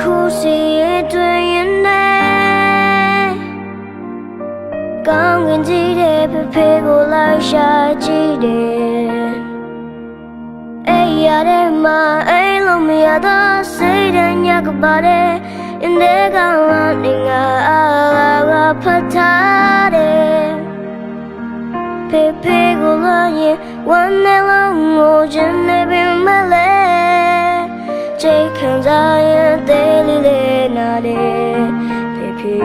ခုစီအတွင်ရင်နဲ့ကောင်းကင်ကြီးတဲ့ဖေဖေကိုလိုက်ရှာကြည့်တယ်အဲ့ရတဲ့မှာအဲ့လိုမရတော့စိတ်ဓာတ်ညကပါတဲ့အင်းတဲ့ကောင်ကနေငါအားဖတ်ထားတယ်ဖေဖေကိုလာရင်ဝမ်းနဲ့လုံးကိုချင်နေပြီမလဲချိန်ခံစားရင်တေးလေးလေးနာတယ်ဖေဖေ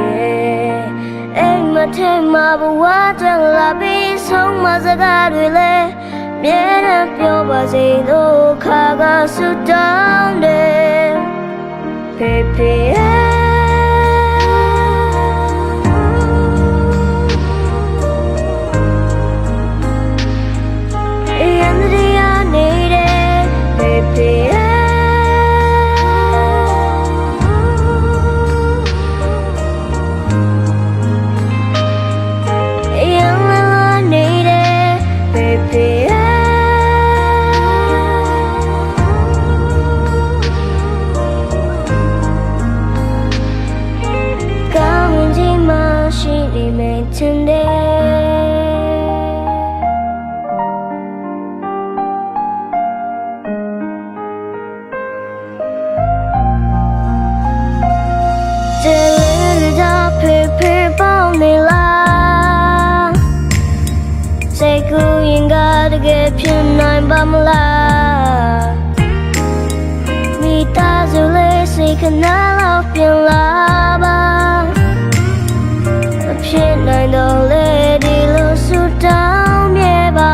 အိမ်မထဲမှာဘဝတန်လာပြီးဆုံးမစကားတွေလဲမြဲတမ်းပြောပါစေလို့ခါကဆုတောင်းတယ်ဖေဖေဖြစ်နိုင်ပါမလားမိသားစုလေးစိတ်ခဏလောက်ပြန်လာပါမဖြစ်နိုင်တော့လေဒီလိုဆူတောင်းမြဲပါ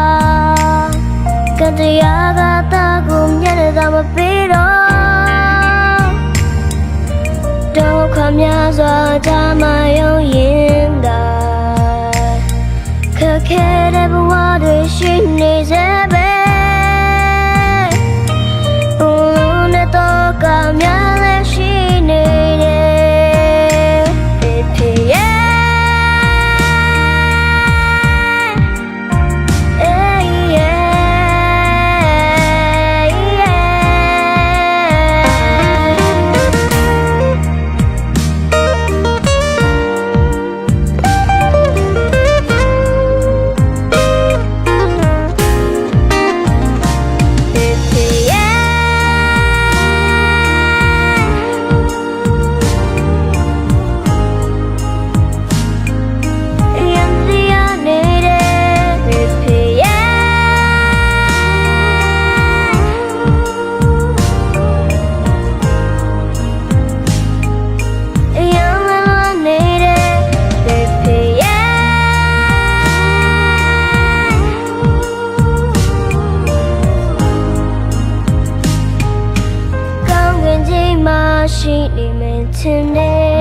ကတရားကတာကိုမျက်နှာသာမပေးတော့ဒုက္ခများစွာကြမယုံရင်သာခက်ခဲတဲ့ဘဝတွေရှိနေစေပဲရှိနေမယ်ထင်တယ်